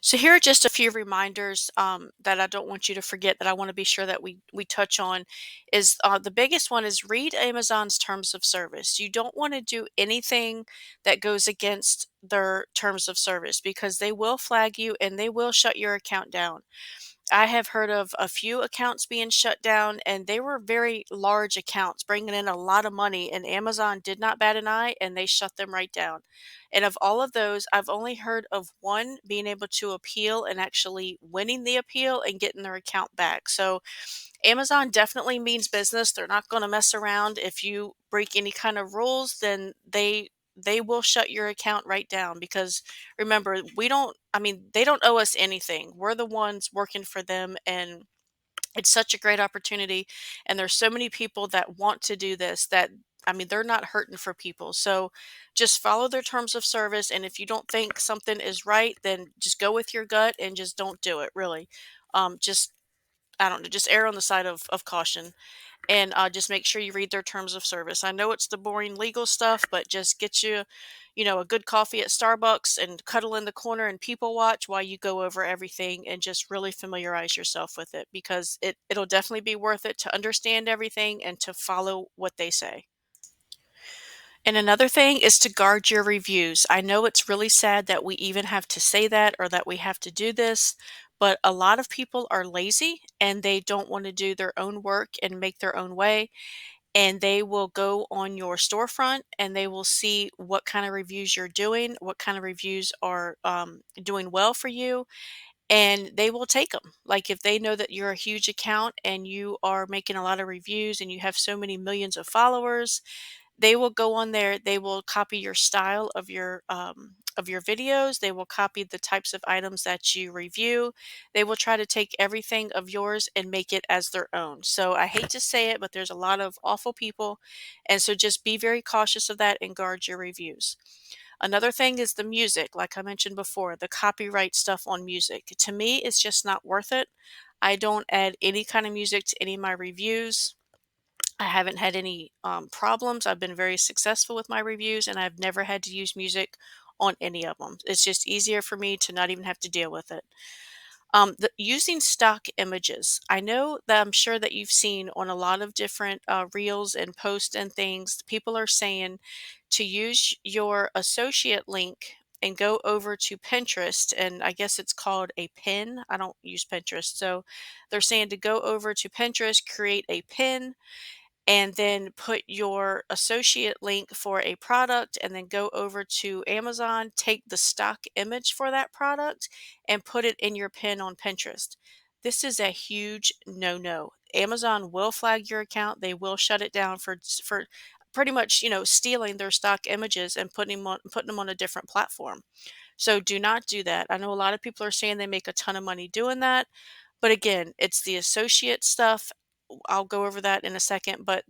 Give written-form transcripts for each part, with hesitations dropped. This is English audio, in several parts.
So here are just a few reminders that I don't want you to forget that I want to be sure that we touch on. Is the biggest one is read Amazon's terms of service. You don't want to do anything that goes against their terms of service because they will flag you and they will shut your account down. I have heard of a few accounts being shut down, and they were very large accounts bringing in a lot of money, and Amazon did not bat an eye and they shut them right down. And of all of those, I've only heard of one being able to appeal and actually winning the appeal and getting their account back. So Amazon definitely means business. They're not going to mess around. If you break any kind of rules, then they will shut your account right down because remember, they don't owe us anything. We're the ones working for them, and it's such a great opportunity, and there's so many people that want to do this that they're not hurting for people. So just follow their terms of service, and if you don't think something is right, then just go with your gut and just don't do it, really. Just I don't know, just err on the side of caution and just make sure you read their terms of service. I know it's the boring legal stuff, but just get you, a good coffee at Starbucks and cuddle in the corner and people watch while you go over everything and just really familiarize yourself with it because it'll definitely be worth it to understand everything and to follow what they say. And another thing is to guard your reviews. I know it's really sad that we even have to say that or that we have to do this, but a lot of people are lazy and they don't want to do their own work and make their own way. And they will go on your storefront and they will see what kind of reviews you're doing, what kind of reviews are doing well for you, and they will take them. Like if they know that you're a huge account and you are making a lot of reviews and you have so many millions of followers, they will go on there, they will copy your style of your videos, they will copy the types of items that you review. They will try to take everything of yours and make it as their own. So I hate to say it, but there's a lot of awful people, and so just be very cautious of that and guard your reviews. Another thing is the music, like I mentioned before, the copyright stuff on music. To me, it's just not worth it. I don't add any kind of music to any of my reviews. I haven't had any problems. I've been very successful with my reviews, and I've never had to use music on any of them. It's just easier for me to not even have to deal with it. Using stock images. I know that I'm sure that you've seen on a lot of different reels and posts and things, people are saying to use your associate link and go over to Pinterest, and I guess it's called a pin. I don't use Pinterest. So they're saying to go over to Pinterest, create a pin, and then put your associate link for a product and then go over to Amazon, take the stock image for that product and put it in your pin on Pinterest. This is a huge no-no. Amazon will flag your account. They will shut it down for pretty much, stealing their stock images and putting them on a different platform. So do not do that. I know a lot of people are saying they make a ton of money doing that, but again, it's the associate stuff. I'll go over that in a second, but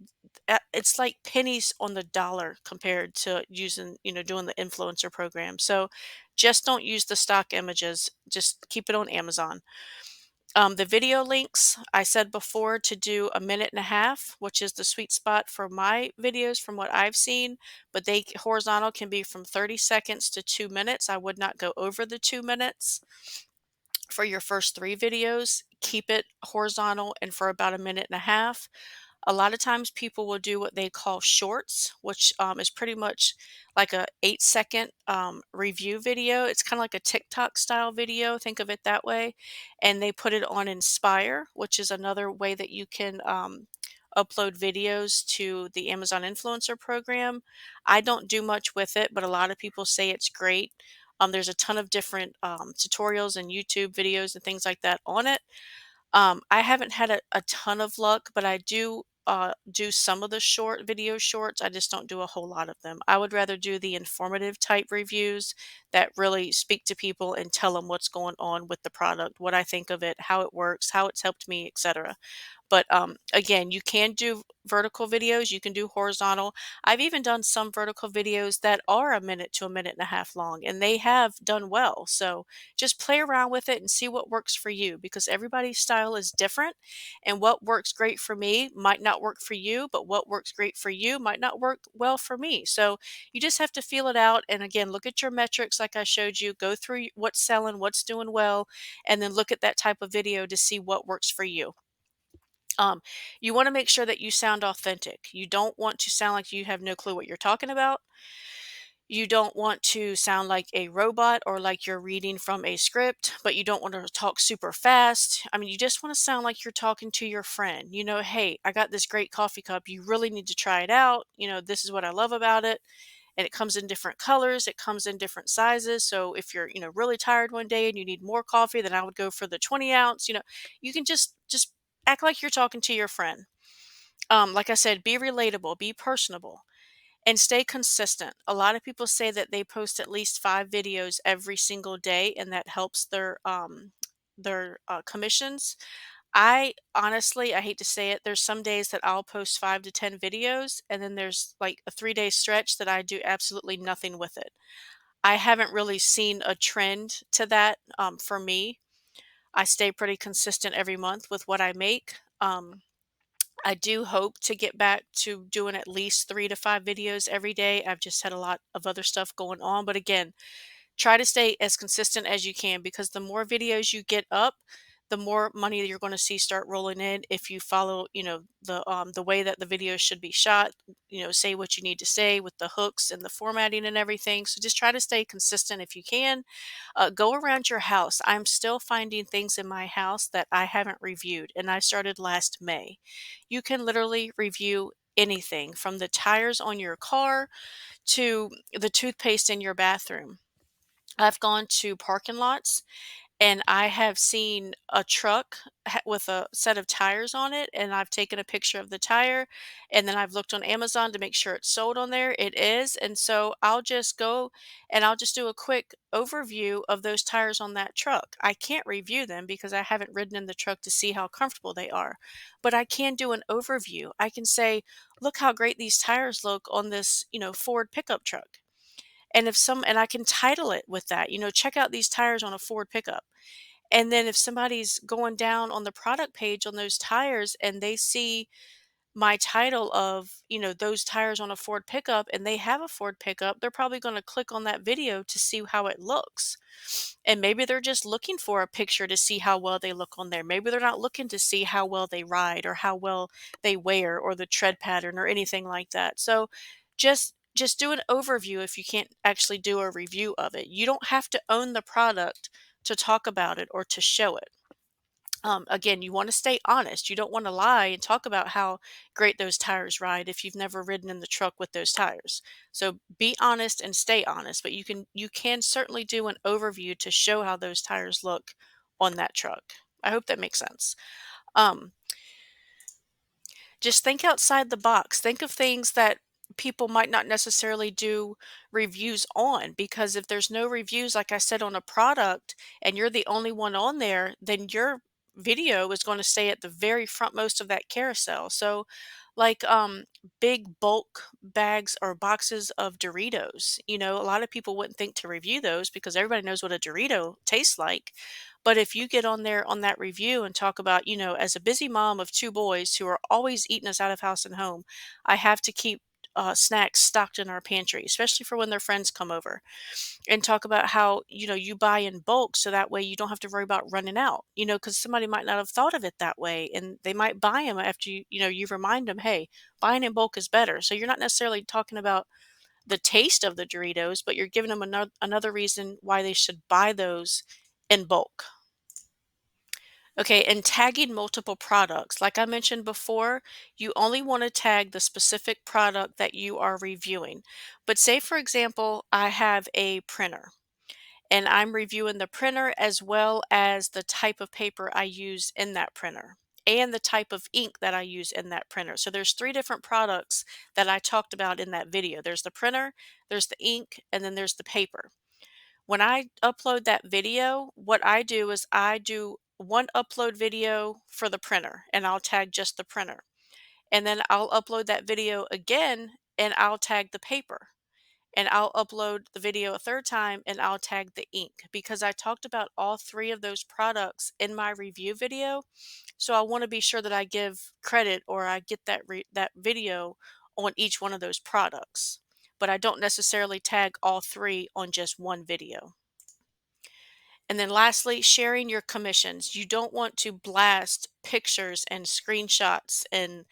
it's like pennies on the dollar compared to using, doing the influencer program. So just don't use the stock images. Just keep it on Amazon. The video links, I said before to do a minute and a half, which is the sweet spot for my videos from what I've seen, but they horizontal can be from 30 seconds to 2 minutes. I would not go over the 2 minutes for your first three videos. Keep it horizontal and for about a minute and a half. A lot of times people will do what they call shorts, which is pretty much like a 8-second review video. It's kind of like a TikTok style video. Think of it that way. And they put it on Inspire, which is another way that you can upload videos to the Amazon influencer program. I don't do much with it, but a lot of people say it's great. There's a ton of different tutorials and YouTube videos and things like that on it. I haven't had a ton of luck, but I do some of the short video shorts. I just don't do a whole lot of them. I would rather do the informative type reviews that really speak to people and tell them what's going on with the product, what I think of it, how it works, how it's helped me, etc. But again, you can do vertical videos, you can do horizontal. I've even done some vertical videos that are a minute to a minute and a half long, and they have done well. So just play around with it and see what works for you, because everybody's style is different, and what works great for me might not work for you, but what works great for you might not work well for me. So you just have to feel it out. And again, look at your metrics like I showed you, go through what's selling, what's doing well, and then look at that type of video to see what works for you. Um, you want to make sure that you sound authentic. You don't want to sound like you have no clue what you're talking about. You don't want to sound like a robot or like you're reading from a script, but you don't want to talk super fast. I mean, you just want to sound like you're talking to your friend. Hey, I got this great coffee cup. You really need to try it out. This is what I love about it. And it comes in different colors, it comes in different sizes. So if you're, really tired one day and you need more coffee, then I would go for the 20 ounce. You can just act like you're talking to your friend. Like I said, be relatable, be personable, and stay consistent. A lot of people say that they post at least 5 videos every single day, and that helps their commissions. I honestly, I hate to say it, there's some days that I'll post 5 to 10 videos, and then there's like a 3-day stretch that I do absolutely nothing with it. I haven't really seen a trend to that for me. I stay pretty consistent every month with what I make. I do hope to get back to doing at least 3 to 5 videos every day. I've just had a lot of other stuff going on. But again, try to stay as consistent as you can, because the more videos you get up, the more money you're going to see start rolling in if you follow, the way that the videos should be shot, say what you need to say with the hooks and the formatting and everything. So just try to stay consistent if you can. Go around your house. I'm still finding things in my house that I haven't reviewed, and I started last May. You can literally review anything from the tires on your car to the toothpaste in your bathroom. I've gone to parking lots and I have seen a truck with a set of tires on it, and I've taken a picture of the tire, and then I've looked on Amazon to make sure it's sold on there. It is, and so I'll just go and I'll just do a quick overview of those tires on that truck. I can't review them because I haven't ridden in the truck to see how comfortable they are, but I can do an overview. I can say, look how great these tires look on this, Ford pickup truck. And I can title it with that, check out these tires on a Ford pickup. And then if somebody's going down on the product page on those tires and they see my title of, those tires on a Ford pickup, and they have a Ford pickup, they're probably going to click on that video to see how it looks. And maybe they're just looking for a picture to see how well they look on there. Maybe they're not looking to see how well they ride or how well they wear or the tread pattern or anything like that. So just do an overview if you can't actually do a review of it. You don't have to own the product to talk about it or to show it. Again, you want to stay honest. You don't want to lie and talk about how great those tires ride if you've never ridden in the truck with those tires. So be honest and stay honest, but you can certainly do an overview to show how those tires look on that truck. I hope that makes sense. Um, just think outside the box. Think of things that people might not necessarily do reviews on, because if there's no reviews, like I said, on a product and you're the only one on there, then your video is going to stay at the very frontmost of that carousel. So, like big bulk bags or boxes of Doritos, a lot of people wouldn't think to review those because everybody knows what a Dorito tastes like. But if you get on there on that review and talk about, as a busy mom of 2 boys who are always eating us out of house and home, I have to keep snacks stocked in our pantry, especially for when their friends come over, and talk about how, you buy in bulk so that way you don't have to worry about running out, because somebody might not have thought of it that way and they might buy them after you remind them, hey, buying in bulk is better. So you're not necessarily talking about the taste of the Doritos, but you're giving them another reason why they should buy those in bulk. Okay, and tagging multiple products. Like I mentioned before, you only want to tag the specific product that you are reviewing. But say, for example, I have a printer and I'm reviewing the printer as well as the type of paper I use in that printer and the type of ink that I use in that printer. So there's 3 different products that I talked about in that video. There's the printer, there's the ink, and then there's the paper. When I upload that video, what I do is I do one upload video for the printer and I'll tag just the printer. And then I'll upload that video again and I'll tag the paper. And I'll upload the video a third time and I'll tag the ink because I talked about all three of those products in my review video. So I want to be sure that I give credit or I get that video on each one of those products. But I don't necessarily tag all three on just one video. And then lastly, sharing your commissions. You don't want to blast pictures and screenshots and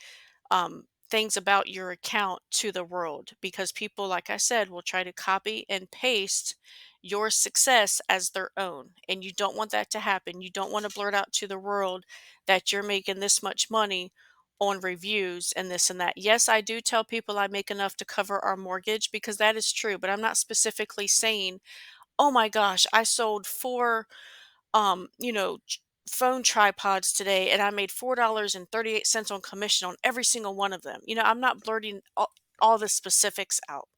things about your account to the world because people, like I said, will try to copy and paste your success as their own. And you don't want that to happen. You don't want to blurt out to the world that you're making this much money on reviews and this and that. Yes, I do tell people I make enough to cover our mortgage because that is true, but I'm not specifically saying, oh my gosh, I sold four um, you know, ch- phone tripods today and I made $4.38 on commission on every single one of them. I'm not blurting all the specifics out.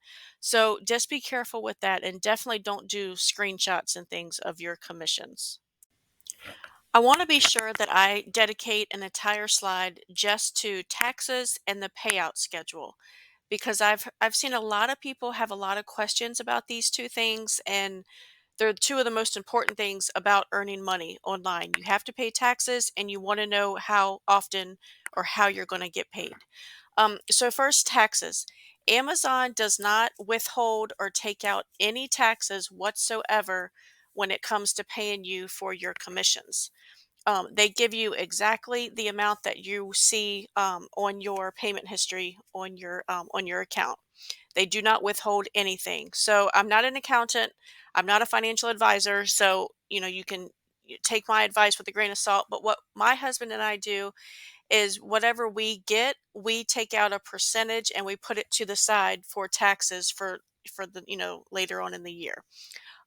So just be careful with that and definitely don't do screenshots and things of your commissions. I want to be sure that I dedicate an entire slide just to taxes and the payout schedule because I've seen a lot of people have a lot of questions about these two things, and they're two of the most important things about earning money online. You have to pay taxes and you want to know how often or how you're going to get paid. So first, taxes. Amazon does not withhold or take out any taxes whatsoever when it comes to paying you for your commissions. They give you exactly the amount that you see on your payment history on your account. They do not withhold anything. So I'm not an accountant. I'm not a financial advisor. So, you can take my advice with a grain of salt. But what my husband and I do is whatever we get, we take out a percentage and we put it to the side for taxes for the, later on in the year.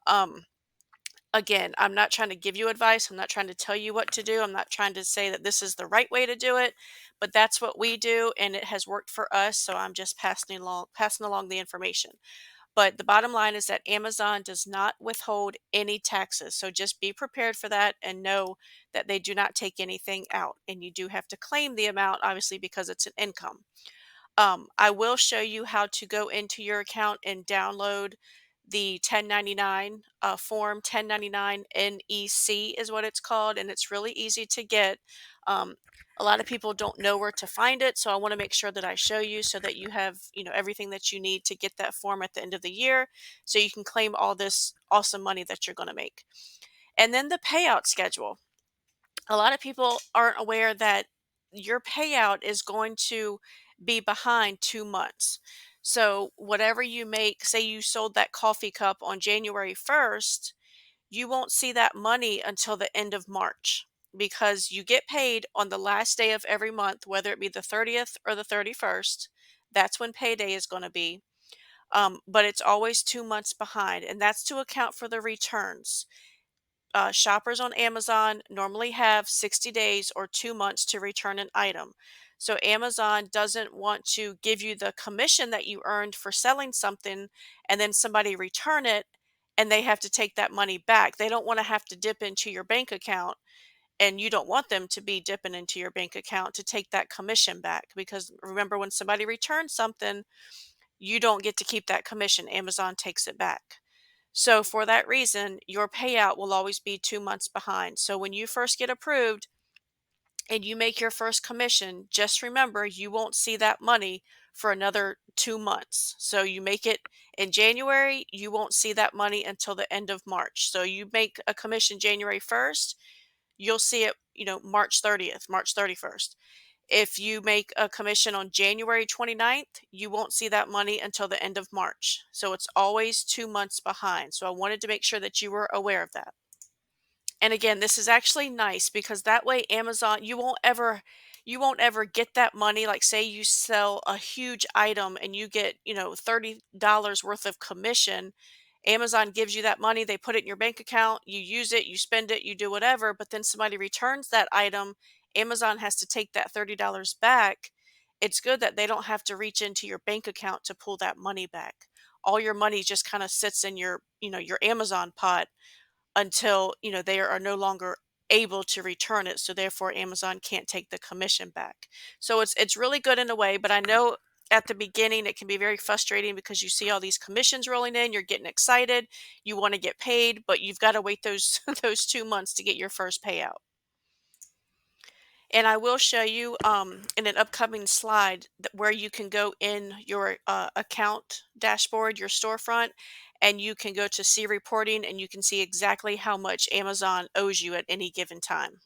Um, Again, I'm not trying to give you advice. I'm not trying to tell you what to do. I'm not trying to say that this is the right way to do it, but that's what we do and it has worked for us. So I'm just passing along the information. But the bottom line is that Amazon does not withhold any taxes. So just be prepared for that and know that they do not take anything out. And you do have to claim the amount, obviously, because it's an income. I will show you how to go into your account and download the 1099 form. 1099 NEC is what it's called, and it's really easy to get. Um, a lot of people don't know where to find it, so I want to make sure that I show you so that you have, everything that you need to get that form at the end of the year, so you can claim all this awesome money that you're going to make. And then the payout schedule. A lot of people aren't aware that your payout is going to be behind 2 months. So, whatever you make, say you sold that coffee cup on January 1st, you won't see that money until the end of March because you get paid on the last day of every month, whether it be the 30th or the 31st. That's when payday is going to be. But it's always 2 months behind, and that's to account for the returns. Shoppers on Amazon normally have 60 days or 2 months to return an item. So Amazon doesn't want to give you the commission that you earned for selling something and then somebody return it and they have to take that money back. They don't want to have to dip into your bank account, and you don't want them to be dipping into your bank account to take that commission back because remember, when somebody returns something, you don't get to keep that commission. Amazon takes it back. So for that reason, your payout will always be 2 months behind. So when you first get approved and you make your first commission, just remember you won't see that money for another 2 months. So you make it in January, you won't see that money until the end of March. So you make a commission January 1st, you'll see it, March 30th, March 31st. If you make a commission on January 29th, you won't see that money until the end of March. So it's always 2 months behind. So I wanted to make sure that you were aware of that. And again, this is actually nice because that way Amazon, you won't ever get that money. Like say you sell a huge item and you get, $30 worth of commission. Amazon gives you that money, they put it in your bank account, you use it, you spend it, you do whatever, but then somebody returns that item, Amazon has to take that $30 back. It's good that they don't have to reach into your bank account to pull that money back. All your money just kind of sits in your Amazon pot until, they are no longer able to return it, so therefore Amazon can't take the commission back. So it's really good in a way, but I know at the beginning it can be very frustrating because you see all these commissions rolling in, you're getting excited, you want to get paid, but you've got to wait those those 2 months to get your first payout. And I will show you in an upcoming slide where you can go in your account dashboard, your storefront, and you can go to see reporting and you can see exactly how much Amazon owes you at any given time.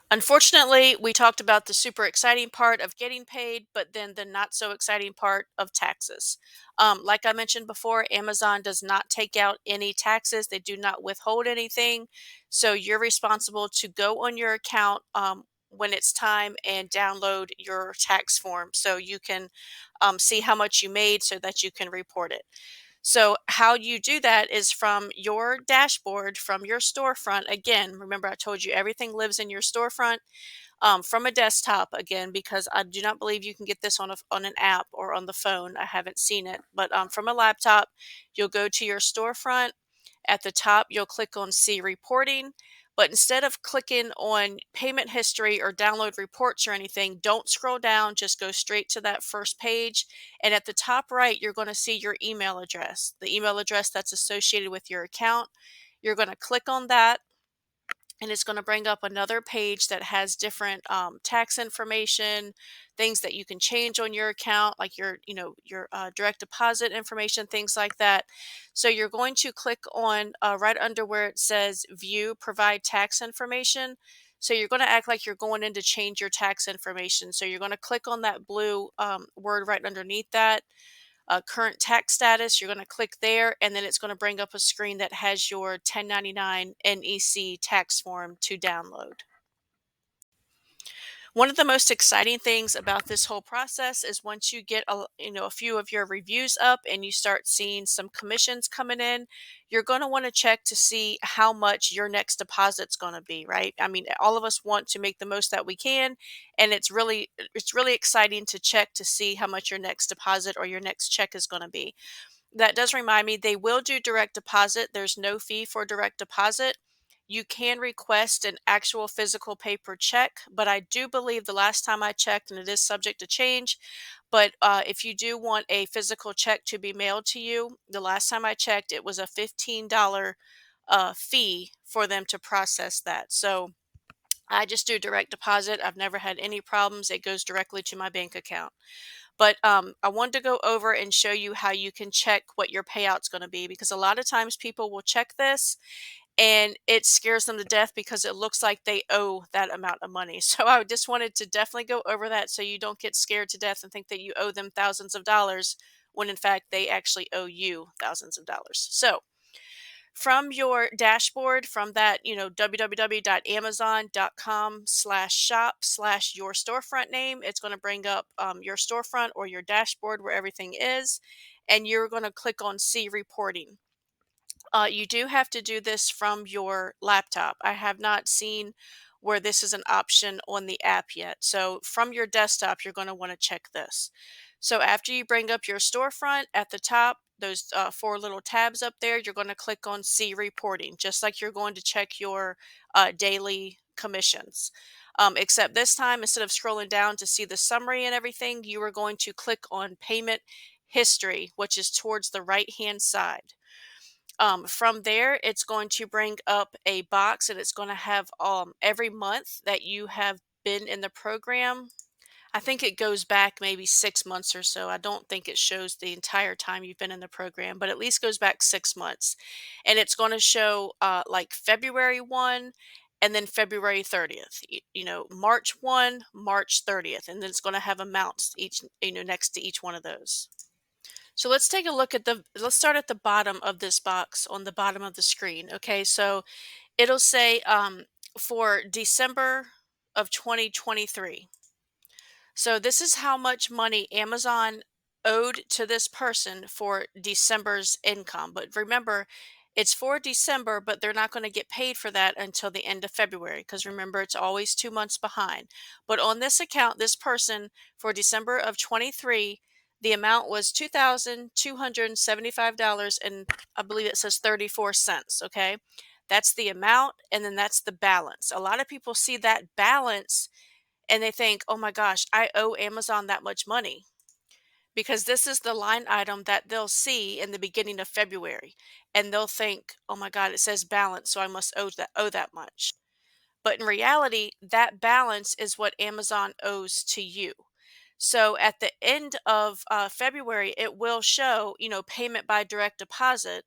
Unfortunately, we talked about the super exciting part of getting paid, but then the not so exciting part of taxes. Like I mentioned before, Amazon does not take out any taxes, they do not withhold anything. So you're responsible to go on your account when it's time and download your tax form so you can see how much you made so that you can report it. So how you do that is from your dashboard, from your storefront. Again, remember I told you everything lives in your storefront, from a desktop again, because I do not believe you can get this on an app or on the phone. I haven't seen it, but from a laptop, you'll go to your storefront. At the top, you'll click on see reporting. But instead of clicking on payment history or download reports or anything, don't scroll down, just go straight to that first page. And at the top right, you're going to see your email address, the email address that's associated with your account. You're going to click on that and it's going to bring up another page that has different tax information, things that you can change on your account, like your direct deposit information, things like that. So you're going to click on right under where it says view provide tax information. So you're going to act like you're going in to change your tax information. So you're going to click on that blue word right underneath that current tax status. You're going to click there, and then it's going to bring up a screen that has your 1099 NEC tax form to download. One of the most exciting things about this whole process is once you get a few of your reviews up and you start seeing some commissions coming in, you're going to want to check to see how much your next deposit's going to be, right? I mean, all of us want to make the most that we can, and it's really exciting to check to see how much your next deposit or your next check is going to be. That does remind me, they will do direct deposit. There's no fee for direct deposit. You can request an actual physical paper check, but I do believe the last time I checked, and it is subject to change, but if you do want a physical check to be mailed to you, the last time I checked, it was a $15 fee for them to process that. So I just do direct deposit. I've never had any problems. It goes directly to my bank account. But I wanted to go over and show you how you can check what your payout's going to be, because a lot of times people will check this and it scares them to death because it looks like they owe that amount of money. So I just wanted to definitely go over that so you don't get scared to death and think that you owe them thousands of dollars when in fact they actually owe you thousands of dollars. So from your dashboard, from that, www.amazon.com/shop/your storefront name, it's going to bring up your storefront or your dashboard where everything is, and you're going to click on see reporting. You do have to do this from your laptop. I have not seen where this is an option on the app yet. So from your desktop, you're going to want to check this. So after you bring up your storefront at the top, those four little tabs up there, you're going to click on see reporting, just like you're going to check your daily commissions. Except this time, instead of scrolling down to see the summary and everything, you are going to click on payment history, which is towards the right hand side. From there, it's going to bring up a box and it's going to have every month that you have been in the program. I think it goes back maybe 6 months or so. I don't think it shows the entire time you've been in the program, but at least goes back 6 months. And it's going to show like February 1 and then February 30th, March 1, March 30th, and then it's going to have amounts each, next to each one of those. So let's take a look at let's start at the bottom of this box on the bottom of the screen. Okay, so it'll say for December of 2023. So this is how much money Amazon owed to this person for December's income. But remember, it's for December, but they're not going to get paid for that until the end of February, because remember, it's always 2 months behind. But on this account, this person for December of 23, the amount was $2,275, and I believe it says 34 cents. Okay. That's the amount, and then that's the balance. A lot of people see that balance and they think, "Oh my gosh, I owe Amazon that much money." Because this is the line item that they'll see in the beginning of February, and they'll think, "Oh my god, it says balance, so I must owe that much." But in reality, that balance is what Amazon owes to you. So at the end of February, it will show, payment by direct deposit.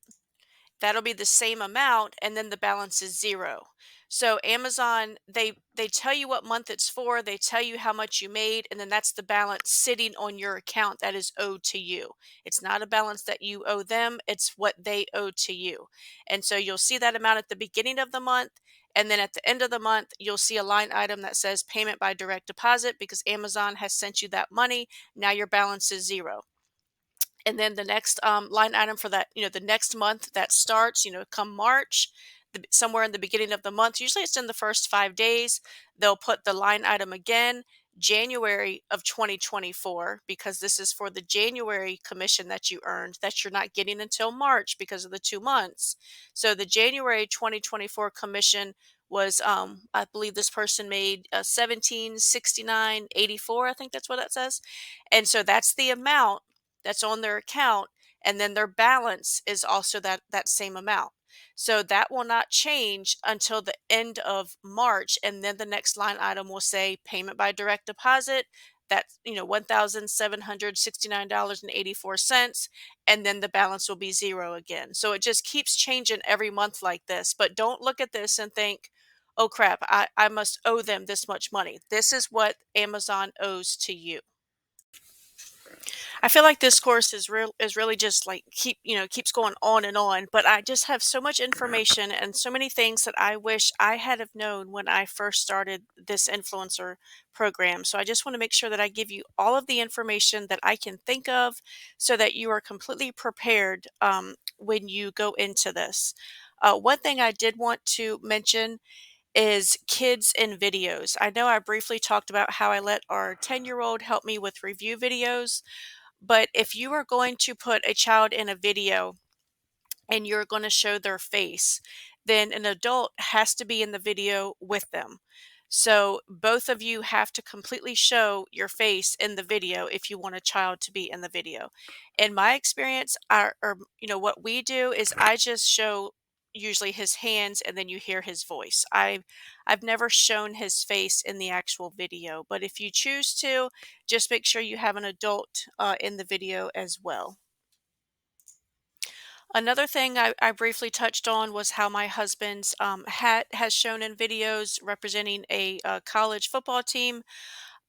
That'll be the same amount, and then the balance is 0. So Amazon, they tell you what month it's for, they tell you how much you made, and then that's the balance sitting on your account that is owed to you. It's not a balance that you owe them, it's what they owe to you. And so you'll see that amount at the beginning of the month, and then at the end of the month, you'll see a line item that says payment by direct deposit because Amazon has sent you that money. Now your balance is 0. And then the next line item for that, the next month that starts, come March, somewhere in the beginning of the month, usually it's in the first 5 days, they'll put the line item again, January of 2024, because this is for the January commission that you earned that you're not getting until March because of the 2 months. So the January 2024 commission was, I believe this person made 1769.84. I think that's what that says. And so that's the amount that's on their account, and then their balance is also that same amount. So that will not change until the end of March, and then the next line item will say payment by direct deposit. That's $1,769.84, and then the balance will be 0 again. So it just keeps changing every month like this. But don't look at this and think, "Oh crap, I must owe them this much money." This is what Amazon owes to you. I feel like this course is really just like keeps going on, but I just have so much information and so many things that I wish I had have known when I first started this influencer program. So I just want to make sure that I give you all of the information that I can think of so that you are completely prepared when you go into this. One thing I did want to mention is kids in videos. I know I briefly talked about how I let our 10-year-old help me with review videos, but if you are going to put a child in a video and you're going to show their face, then an adult has to be in the video with them. So both of you have to completely show your face in the video if you want a child to be in the video. In my experience, what we do is I just show usually his hands and then you hear his voice. I've never shown his face in the actual video, but if you choose to, just make sure you have an adult in the video as well. Another thing I briefly touched on was how my husband's hat has shown in videos representing a college football team,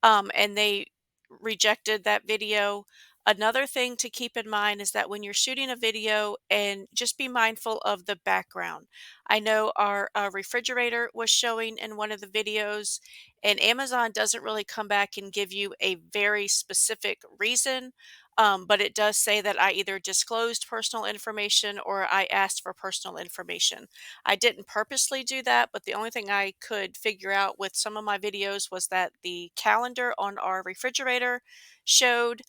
and they rejected that video. Another thing to keep in mind is that when you're shooting a video, and just be mindful of the background. I know our refrigerator was showing in one of the videos, and Amazon doesn't really come back and give you a very specific reason. But it does say that I either disclosed personal information or I asked for personal information. I didn't purposely do that, but the only thing I could figure out with some of my videos was that the calendar on our refrigerator showed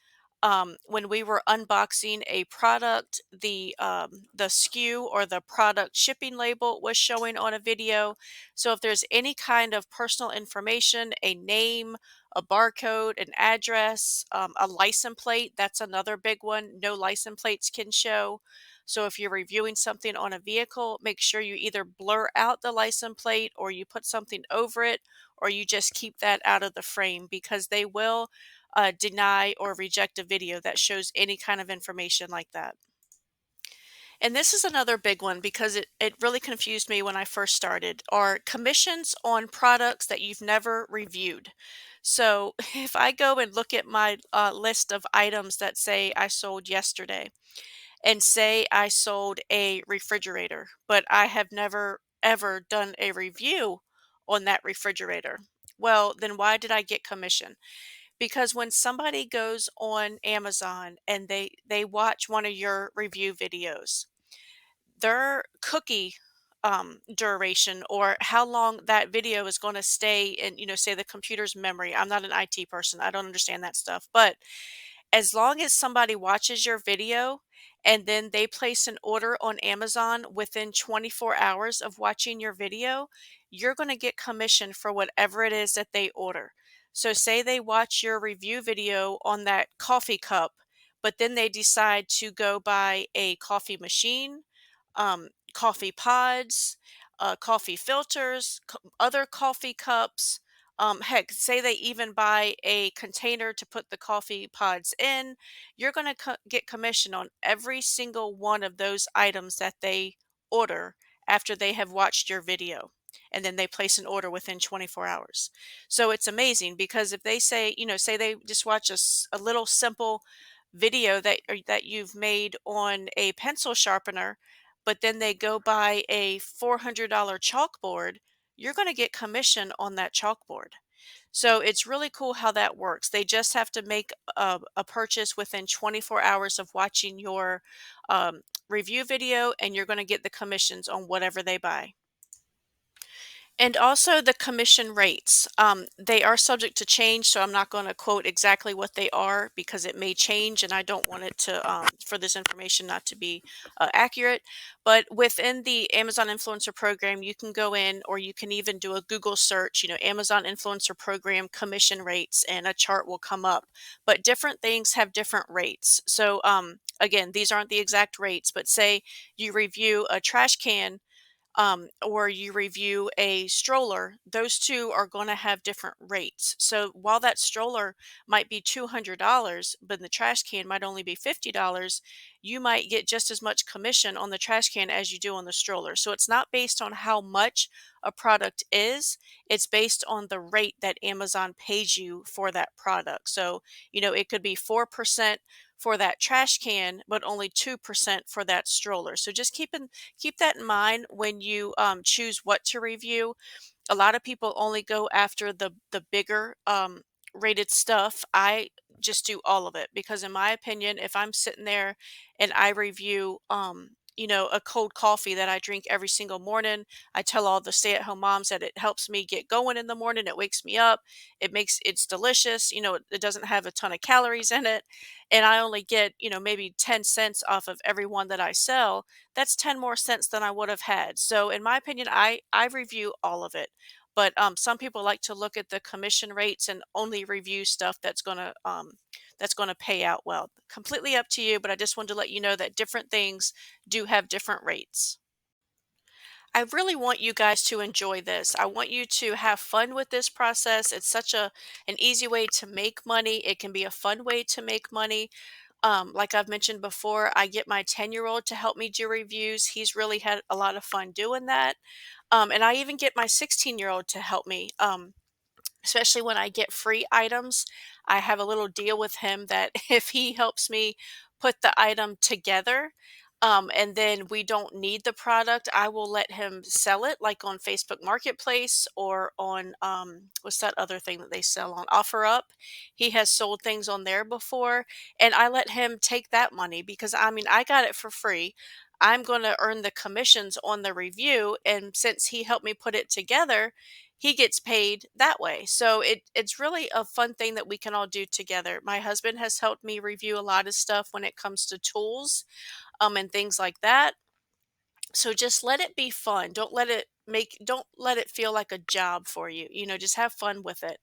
when we were unboxing a product, the SKU or the product shipping label was showing on a video. So if there's any kind of personal information, a name, a barcode, an address, a license plate, that's another big one. No license plates can show. So if you're reviewing something on a vehicle, make sure you either blur out the license plate or you put something over it, or you just keep that out of the frame because they will deny or reject a video that shows any kind of information like that. And this is another big one because it really confused me when I first started, are commissions on products that you've never reviewed. So if I go and look at my list of items that say I sold yesterday and say I sold a refrigerator, but I have never ever done a review on that refrigerator, well, then why did I get commission? Because when somebody goes on Amazon and they watch one of your review videos, their cookie duration or how long that video is going to stay in, say the computer's memory. I'm not an IT person. I don't understand that stuff. But as long as somebody watches your video and then they place an order on Amazon within 24 hours of watching your video, you're going to get commission for whatever it is that they order. So, say they watch your review video on that coffee cup, but then they decide to go buy a coffee machine, coffee pods, coffee filters, other coffee cups. Heck, say they even buy a container to put the coffee pods in, you're going to get commission on every single one of those items that they order after they have watched your video. And then they place an order within 24 hours. So it's amazing because if they say, say they just watch a little simple video that you've made on a pencil sharpener, but then they go buy a $400 chalkboard, you're going to get commission on that chalkboard. So it's really cool how that works. They just have to make a purchase within 24 hours of watching your review video, and you're going to get the commissions on whatever they buy. And also the commission rates. They are subject to change, so I'm not going to quote exactly what they are because it may change, and I don't want it to for this information not to be accurate. But within the Amazon Influencer Program, you can go in, or you can even do a Google search. Amazon Influencer Program commission rates, and a chart will come up. But different things have different rates. So again, these aren't the exact rates, but say you review a trash can or you review a stroller, those two are going to have different rates. So while that stroller might be $200, but the trash can might only be $50, you might get just as much commission on the trash can as you do on the stroller. So it's not based on how much a product is, it's based on the rate that Amazon pays you for that product. So, it could be 4% for that trash can, but only 2% for that stroller. So just keep that in mind when you choose what to review. A lot of people only go after the bigger rated stuff. I just do all of it because in my opinion, if I'm sitting there and I review a cold coffee that I drink every single morning, I tell all the stay-at-home moms that it helps me get going in the morning, it wakes me up, it's delicious, it doesn't have a ton of calories in it, and I only get, maybe 10 cents off of every one that I sell. That's 10 more cents than I would have had. So in my opinion, I review all of it. But some people like to look at the commission rates and only review stuff that's gonna pay out well. Completely up to you, but I just wanted to let you know that different things do have different rates. I really want you guys to enjoy this. I want you to have fun with this process. It's such an easy way to make money. It can be a fun way to make money. Like I've mentioned before, I get my 10-year-old to help me do reviews. He's really had a lot of fun doing that. And I even get my 16-year-old to help me. Especially when I get free items, I have a little deal with him that if he helps me put the item together, and then we don't need the product, I will let him sell it like on Facebook Marketplace or on what's that other thing that they sell on OfferUp. He has sold things on there before, and I let him take that money because I mean I got it for free. I'm going to earn the commissions on the review, and since he helped me put it together, he gets paid that way. So it's really a fun thing that we can all do together. My husband has helped me review a lot of stuff when it comes to tools and things like that. So just let it be fun. Don't let it feel like a job for you. Just have fun with it.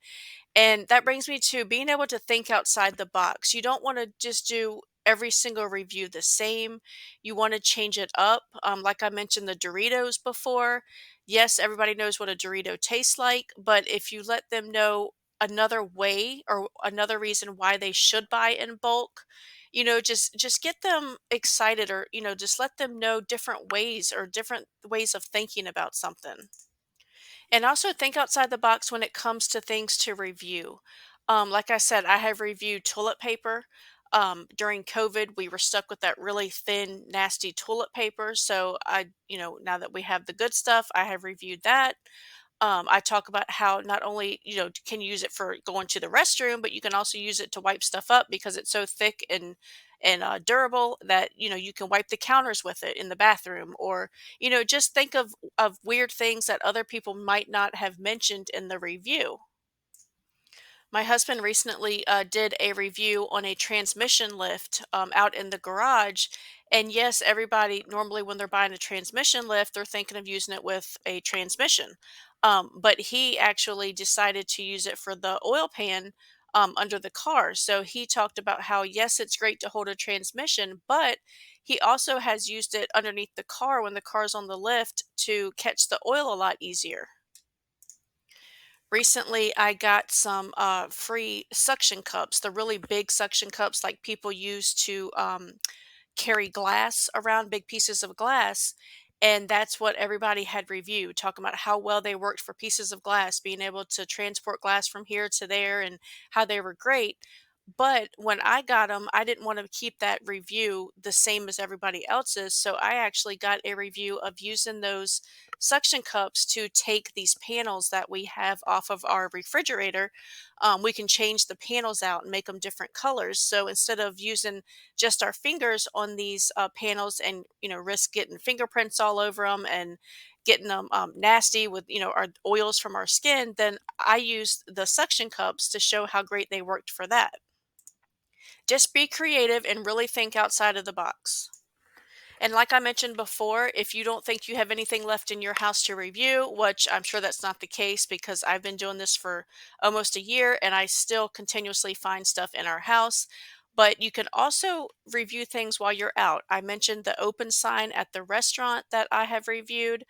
And that brings me to being able to think outside the box. You don't want to just do every single review the same. You want to change it up. Like I mentioned, the Doritos before. Yes, everybody knows what a Dorito tastes like, but if you let them know another way or another reason why they should buy in bulk, just get them excited, or just let them know different ways or different ways of thinking about something. And also think outside the box when it comes to things to review. Like I said, I have reviewed toilet paper. During COVID, we were stuck with that really thin, nasty toilet paper. So now that we have the good stuff, I have reviewed that. I talk about how not only can you use it for going to the restroom, but you can also use it to wipe stuff up because it's so thick and durable that you can wipe the counters with it in the bathroom, or just think of weird things that other people might not have mentioned in the review. My husband recently did a review on a transmission lift out in the garage. And yes, everybody normally, when they're buying a transmission lift, they're thinking of using it with a transmission. But he actually decided to use it for the oil pan under the car. So he talked about how, yes, it's great to hold a transmission, but he also has used it underneath the car when the car's on the lift to catch the oil a lot easier. Recently, I got some free suction cups, the really big suction cups like people use to carry glass around, big pieces of glass. And that's what everybody had reviewed, talking about how well they worked for pieces of glass, being able to transport glass from here to there and how they were great. But when I got them, I didn't want to keep that review the same as everybody else's. So I actually got a review of using those suction cups to take these panels that we have off of our refrigerator. We can change the panels out and make them different colors. So instead of using just our fingers on these panels and risk getting fingerprints all over them and getting them nasty with our oils from our skin, then I used the suction cups to show how great they worked for that. Just be creative and really think outside of the box. And like I mentioned before, if you don't think you have anything left in your house to review, which I'm sure that's not the case because I've been doing this for almost a year and I still continuously find stuff in our house. But you can also review things while you're out. I mentioned the open sign at the restaurant that I have reviewed.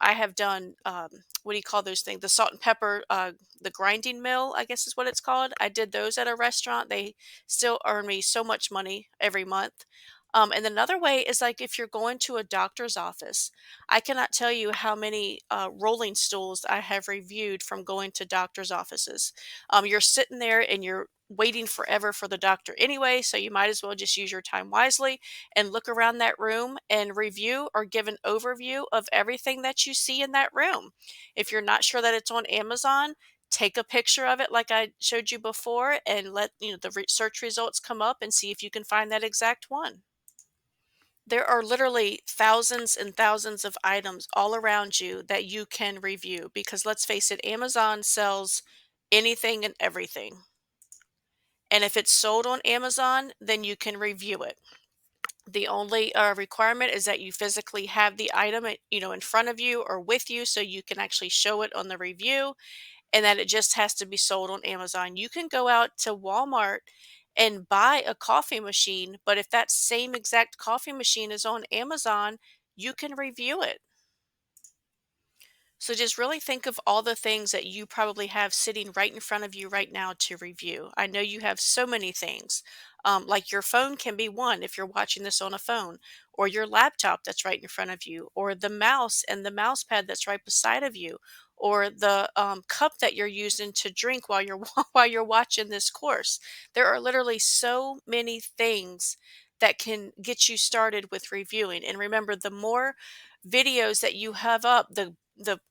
I have done, what do you call those things? The salt and pepper, the grinding mill, I guess is what it's called. I did those at a restaurant. They still earn me so much money every month. And another way is like if you're going to a doctor's office, I cannot tell you how many rolling stools I have reviewed from going to doctor's offices. You're sitting there and you're waiting forever for the doctor anyway, so you might as well just use your time wisely and look around that room and review or give an overview of everything that you see in that room. If you're not sure that it's on Amazon, take a picture of it like I showed you before and let the search results come up and see if you can find that exact one. There are literally thousands and thousands of items all around you that you can review because let's face it, Amazon sells anything and everything. And if it's sold on Amazon, then you can review it. The only requirement is that you physically have the item, in front of you or with you so you can actually show it on the review and that it just has to be sold on Amazon. You can go out to Walmart and buy a coffee machine, but if that same exact coffee machine is on Amazon, you can review it. So just really think of all the things that you probably have sitting right in front of you right now to review. I know you have so many things. Like your phone can be one if you're watching this on a phone, or your laptop that's right in front of you, or the mouse and the mouse pad that's right beside of you, or the cup that you're using to drink while you're while you're watching this course. There are literally so many things that can get you started with reviewing. And remember, the more videos that you have up, the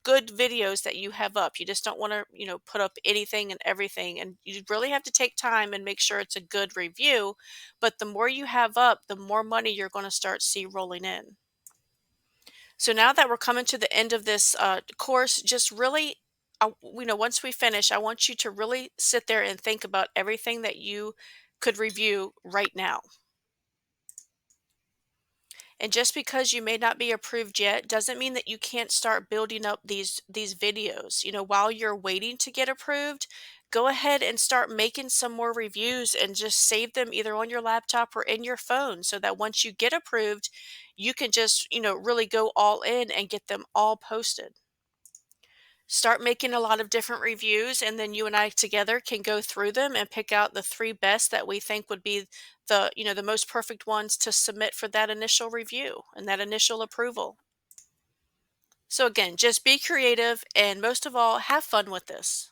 good videos that you have up. You just don't want to, put up anything and everything. And you really have to take time and make sure it's a good review. But the more you have up, the more money you're going to start see rolling in. So now that we're coming to the end of this course, just really, once we finish, I want you to really sit there and think about everything that you could review right now. And just because you may not be approved yet doesn't mean that you can't start building up these videos. While you're waiting to get approved, go ahead and start making some more reviews and just save them either on your laptop or in your phone so that once you get approved, you can just, really go all in and get them all posted. Start making a lot of different reviews and then you and I together can go through them and pick out the three best that we think would be the most perfect ones to submit for that initial review and that initial approval. So again, just be creative and most of all, have fun with this.